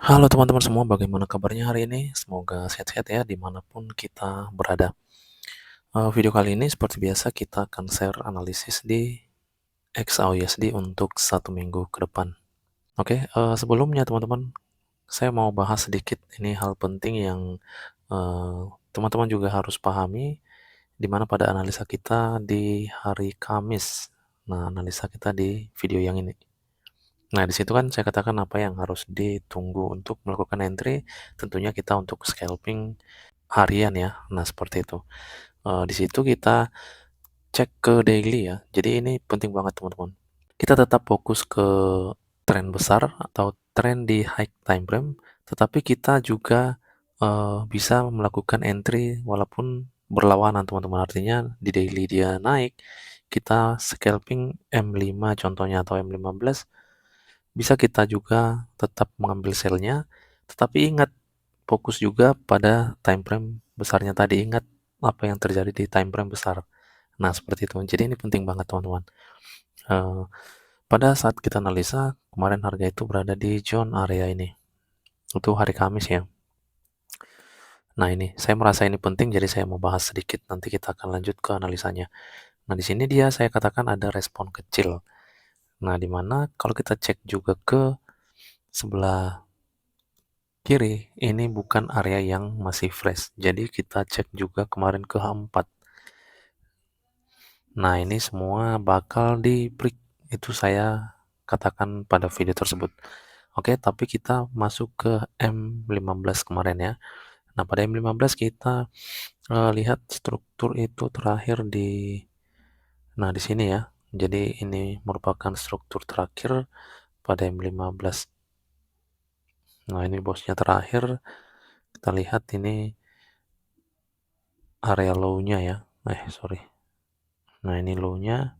Halo teman-teman semua, bagaimana kabarnya hari ini? Semoga sehat-sehat ya dimanapun kita berada. Video kali ini seperti biasa kita akan share analisis di XAUUSD untuk 1 minggu ke depan. Oke, sebelumnya teman-teman, saya mau bahas sedikit ini hal penting yang eh, teman-teman juga harus pahami, di mana pada analisa kita di hari Kamis. Nah, analisa kita di video yang ini. Nah, di situ kan saya katakan apa yang harus ditunggu untuk melakukan entry, tentunya kita untuk scalping harian ya. Nah, seperti itu. Di situ kita cek ke daily ya. Jadi ini penting banget teman-teman. Kita tetap fokus ke tren besar atau tren di high time frame, tetapi kita juga bisa melakukan entry walaupun berlawanan teman-teman. Artinya di daily dia naik, kita scalping M5 contohnya atau M15, bisa kita juga tetap mengambil sell-nya, tetapi ingat fokus juga pada time frame besarnya tadi. Ingat apa yang terjadi di time frame besar. Nah, seperti itu. Jadi ini penting banget teman-teman. Eh, Pada saat kita analisa, kemarin harga itu berada di zone area ini. Itu hari Kamis ya. Nah, ini saya merasa ini penting, jadi saya mau bahas sedikit. Nanti kita akan lanjut ke analisanya. Nah, di sini dia saya katakan ada respon kecil. Nah, di mana kalau kita cek juga ke sebelah kiri, ini bukan area yang masih fresh. Jadi kita cek juga kemarin ke H4. Nah, ini semua bakal di break. Itu saya katakan pada video tersebut. Oke, tapi kita masuk ke M15 kemarin ya. Nah, pada M15 kita lihat struktur itu terakhir di sini ya. Jadi ini merupakan struktur terakhir pada M15. Nah, ini bosnya terakhir. Kita lihat ini area low-nya ya. Sorry. Nah, ini low-nya,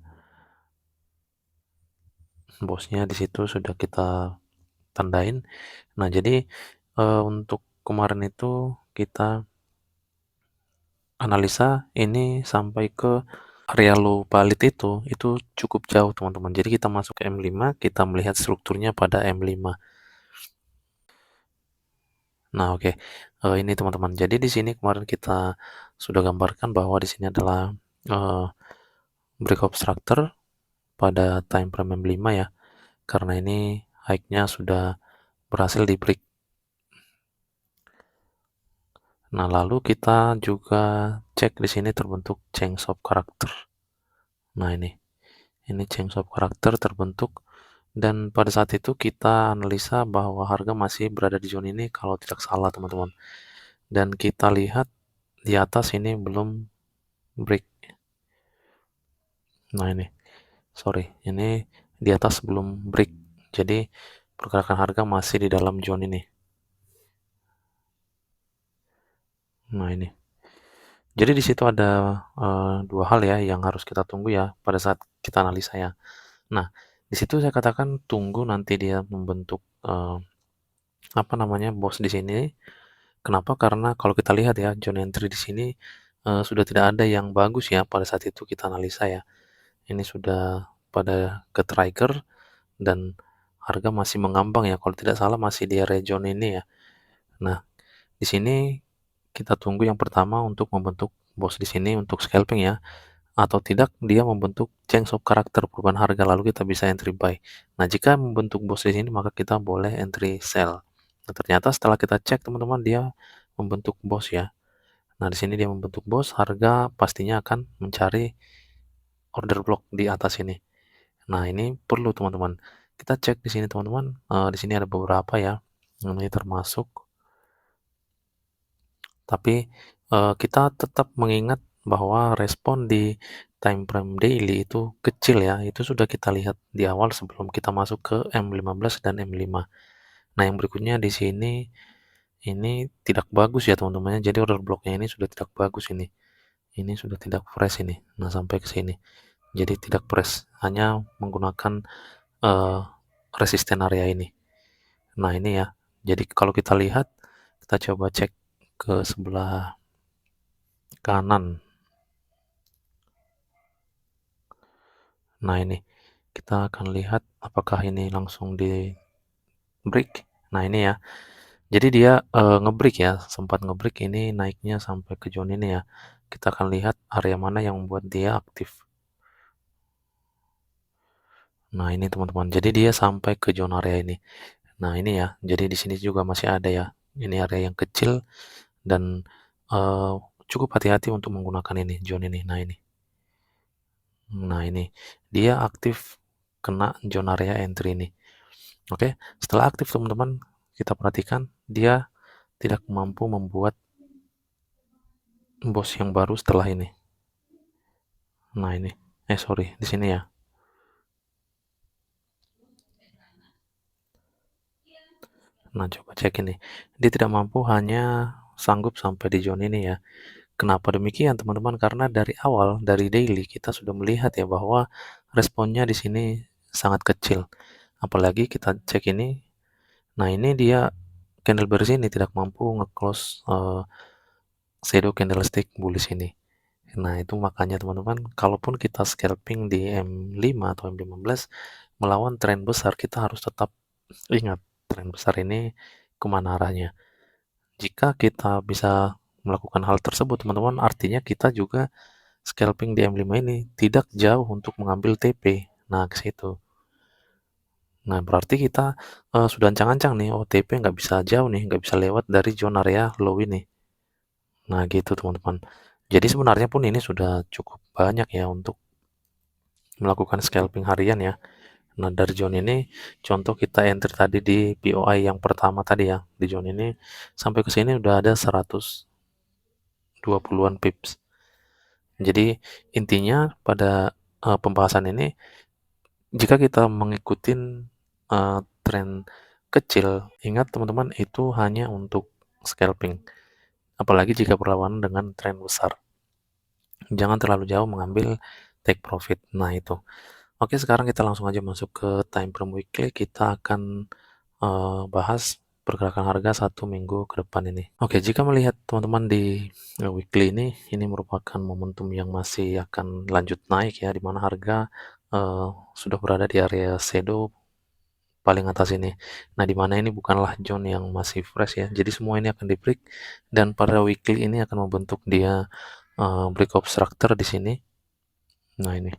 bosnya di situ sudah kita tandain. Nah, jadi untuk kemarin itu kita analisa ini sampai ke area low palit itu cukup jauh teman-teman. Jadi kita masuk ke M5, kita melihat strukturnya pada M5. Nah, oke. Ini teman-teman. Jadi di sini kemarin kita sudah gambarkan bahwa di sini adalah uh, breakout structure pada time frame M5 ya. Karena ini high-nya sudah berhasil di break. Nah, lalu kita juga cek di sini terbentuk change of character. Nah, ini change of character terbentuk, dan pada saat itu kita analisa bahwa harga masih berada di zona ini kalau tidak salah teman-teman. Dan kita lihat di atas ini belum break. Nah, ini di atas belum break. Jadi pergerakan harga masih di dalam zona ini. Nah, ini. Jadi di situ ada dua hal ya yang harus kita tunggu ya pada saat kita analisa ya. Nah, di situ saya katakan tunggu nanti dia membentuk bos di sini. Kenapa? Karena kalau kita lihat ya, zone entry di sini sudah tidak ada yang bagus ya pada saat itu kita analisa ya. Ini sudah pada ke trigger dan harga masih mengambang ya. Kalau tidak salah masih di area zone ini ya. Nah, di sini kita tunggu yang pertama untuk membentuk bos di sini untuk scalping ya. Atau tidak dia membentuk change of character, perubahan harga, lalu kita bisa entry buy. Nah, jika membentuk bos di sini maka kita boleh entry sell. Nah, ternyata setelah kita cek teman-teman dia membentuk bos ya. Nah, di sini dia membentuk bos, harga pastinya akan mencari order block di atas ini. Nah, ini perlu teman-teman. Kita cek di sini teman-teman. Di sini ada beberapa ya. Ini termasuk, tapi kita tetap mengingat bahwa respon di time frame daily itu kecil ya. Itu sudah kita lihat di awal sebelum kita masuk ke M15 dan M5. Nah, yang berikutnya di sini ini tidak bagus ya teman-teman. Jadi order blocknya ini sudah tidak bagus ini. Ini sudah tidak fresh ini. Nah, sampai ke sini. Jadi tidak fresh, hanya menggunakan eh, resisten area ini. Nah, ini ya. Jadi kalau kita lihat, kita coba cek ke sebelah kanan. Nah, ini kita akan lihat apakah ini langsung di break. Nah ini ya, jadi dia ngebreak ya, sempat ngebreak ini naiknya sampai ke zone ini ya. Kita akan lihat area mana yang membuat dia aktif. Nah ini teman-teman, jadi dia sampai ke zona area ini. Nah ini ya, jadi di sini juga masih ada ya. Ini area yang kecil dan uh, cukup hati-hati untuk menggunakan ini zone ini. Nah ini dia aktif kena zona area entry ini. Oke, setelah aktif teman-teman, kita perhatikan dia tidak mampu membuat bos yang baru setelah ini. Nah ini, sorry, di sini ya. Nah coba cek ini, dia tidak mampu, hanya sanggup sampai di zone ini ya. Kenapa demikian teman-teman? Karena dari awal, dari daily kita sudah melihat ya bahwa responnya di sini sangat kecil. Apalagi kita cek ini, nah ini dia candle bearish ini tidak mampu nge-close shadow candlestick bullish ini. Nah, itu makanya teman-teman, kalaupun kita scalping di M5 atau M15 melawan tren besar, kita harus tetap ingat tren besar ini kemana arahnya. Jika kita bisa melakukan hal tersebut, teman-teman, artinya kita juga scalping di M5 ini tidak jauh untuk mengambil TP. Nah, ke situ. Nah, berarti kita sudah ancang-ancang nih, oh TP nggak bisa jauh nih, nggak bisa lewat dari zona area low ini. Nah, gitu teman-teman. Jadi sebenarnya pun ini sudah cukup banyak ya untuk melakukan scalping harian ya. Nah, dari zone ini contoh kita enter tadi di POI yang pertama tadi ya. Di zone ini sampai ke sini udah ada 120-an pips. Jadi intinya pada pembahasan ini, jika kita mengikuti tren kecil, ingat teman-teman itu hanya untuk scalping. Apalagi jika berlawanan dengan tren besar. Jangan terlalu jauh mengambil take profit. Nah, itu. Oke, sekarang kita langsung aja masuk ke time frame weekly. Kita akan bahas pergerakan harga 1 minggu ke depan ini. Oke, jika melihat teman-teman di weekly ini merupakan momentum yang masih akan lanjut naik ya, di mana harga sudah berada di area shadow paling atas ini. Nah, di mana ini bukanlah zone yang masih fresh ya. Jadi semua ini akan di break dan pada weekly ini akan membentuk dia break of structure di sini. Nah, ini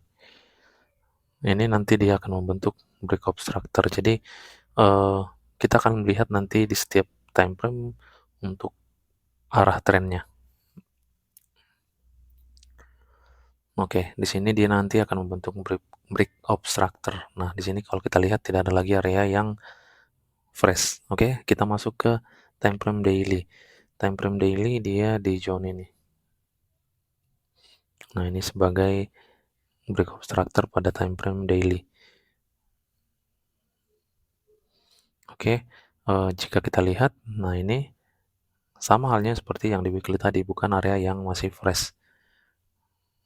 nanti dia akan membentuk break of structure. Jadi kita akan melihat nanti di setiap time frame untuk arah trennya. Oke, di sini dia nanti akan membentuk break of structure. Nah, di sini kalau kita lihat tidak ada lagi area yang fresh. Oke, kita masuk ke time frame daily. Time frame daily dia di zone ini. Nah, ini sebagai break of structure pada time frame daily. Oke, jika kita lihat, nah ini sama halnya seperti yang di weekly tadi, bukan area yang masih fresh.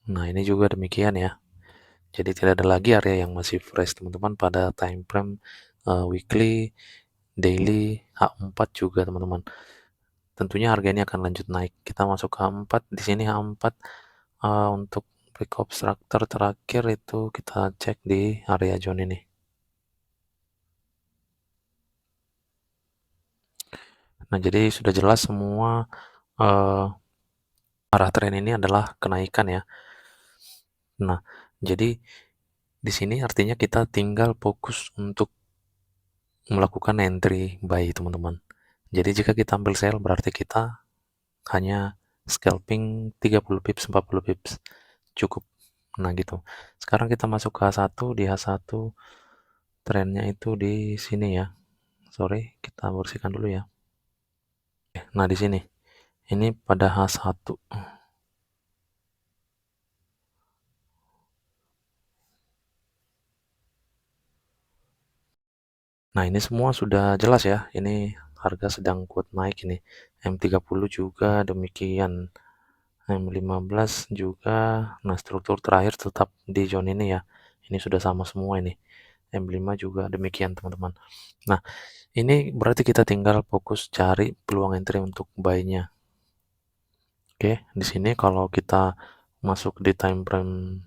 Nah, ini juga demikian ya. Jadi tidak ada lagi area yang masih fresh teman-teman pada time frame weekly, daily, H4 juga teman-teman. Tentunya harga ini akan lanjut naik. Kita masuk ke H4, di sini H4 untuk break of structure terakhir itu kita cek di area zone ini. Nah, jadi sudah jelas semua arah tren ini adalah kenaikan ya. Nah, jadi di sini artinya kita tinggal fokus untuk melakukan entry buy teman-teman. Jadi jika kita ambil sell berarti kita hanya scalping 30 pips, 40 pips. Cukup. Nah gitu. Sekarang kita masuk ke H1, di H1 trennya itu di sini ya. Sorry, kita bersihkan dulu ya. Nah di sini. Ini pada H1. Nah ini semua sudah jelas ya. Ini harga sedang kuat naik ini. M30 juga demikian. M15 juga. Nah struktur terakhir tetap di zone ini ya. Ini sudah sama semua ini. M5 juga demikian teman-teman. Nah ini berarti kita tinggal fokus cari peluang entry untuk buy-nya. Oke, di sini kalau kita masuk di time frame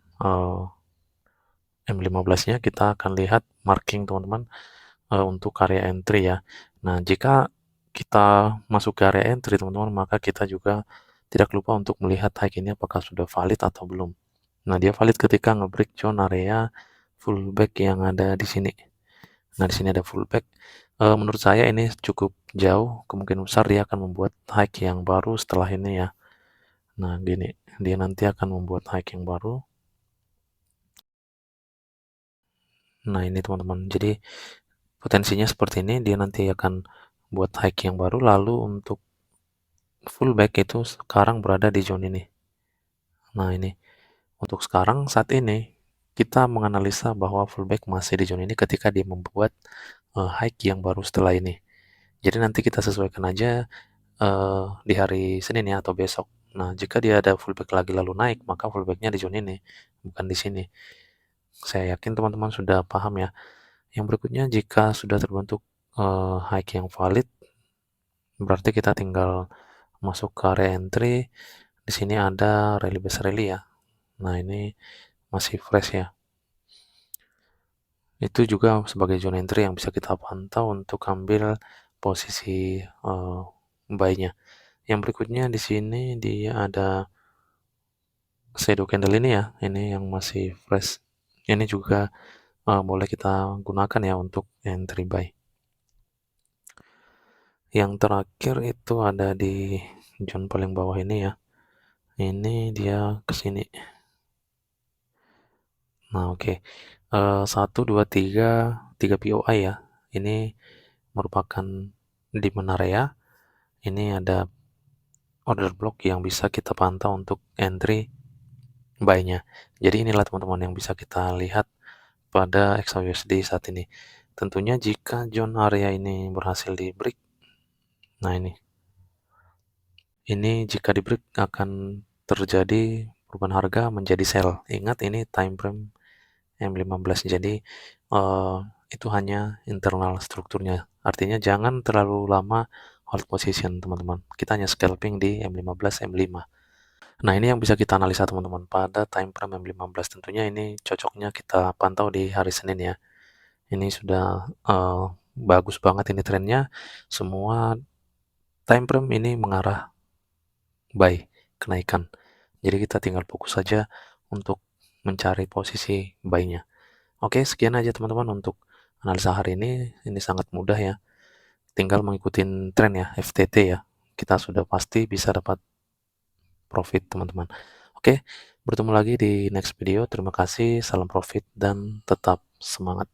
M15-nya kita akan lihat marking teman-teman untuk area entry ya. Nah, jika kita masuk ke area entry teman-teman, maka kita juga tidak lupa untuk melihat hike ini apakah sudah valid atau belum. Nah, dia valid ketika nge-break zone area fullback yang ada di sini. Nah, di sini ada fullback. Menurut saya ini cukup jauh, kemungkinan besar dia akan membuat hike yang baru setelah ini ya. Nah, gini, dia nanti akan membuat hike yang baru. Nah, ini teman-teman. Jadi, potensinya seperti ini, dia nanti akan buat hike yang baru, lalu untuk fullback itu sekarang berada di zone ini. Nah, ini. Untuk sekarang, saat ini, kita menganalisa bahwa fullback masih di zone ini ketika dia membuat hike yang baru setelah ini. Jadi nanti kita sesuaikan aja di hari Senin ya atau besok. Nah, jika dia ada fullback lagi lalu naik, maka fullbacknya di zone ini, bukan di sini. Saya yakin teman-teman sudah paham ya. Yang berikutnya, jika sudah terbentuk hike yang valid, berarti kita tinggal masuk ke area entry. Di sini ada rally base rally ya. Nah, ini masih fresh ya. Itu juga sebagai zone entry yang bisa kita pantau untuk ambil posisi buy-nya. Yang berikutnya di sini dia ada shadow candle ini ya, ini yang masih fresh. Ini juga boleh kita gunakan ya untuk entry buy. Yang terakhir itu ada di zone paling bawah ini ya. Ini dia ke sini. Nah, oke. 1, 2, 3 POI ya. Ini merupakan demand area. Ini ada order block yang bisa kita pantau untuk entry buy-nya. Jadi inilah teman-teman yang bisa kita lihat pada XAUSD saat ini. Tentunya jika zone area ini berhasil di break, nah ini jika di break akan terjadi perubahan harga menjadi sell. Ingat ini time frame M15, jadi itu hanya internal strukturnya. Artinya jangan terlalu lama hold position teman-teman. Kita hanya scalping di M15, M5. Nah, ini yang bisa kita analisa teman-teman pada time frame M15. Tentunya ini cocoknya kita pantau di hari Senin ya. Ini sudah bagus banget ini trennya. Semua time frame ini mengarah buy, kenaikan. Jadi kita tinggal fokus saja untuk mencari posisi buy-nya. Oke, sekian aja teman-teman untuk analisa hari ini. Ini sangat mudah ya. Tinggal mengikuti tren ya, FTT ya. Kita sudah pasti bisa dapat profit teman-teman. Oke, bertemu lagi di next video. Terima kasih, salam profit dan tetap semangat.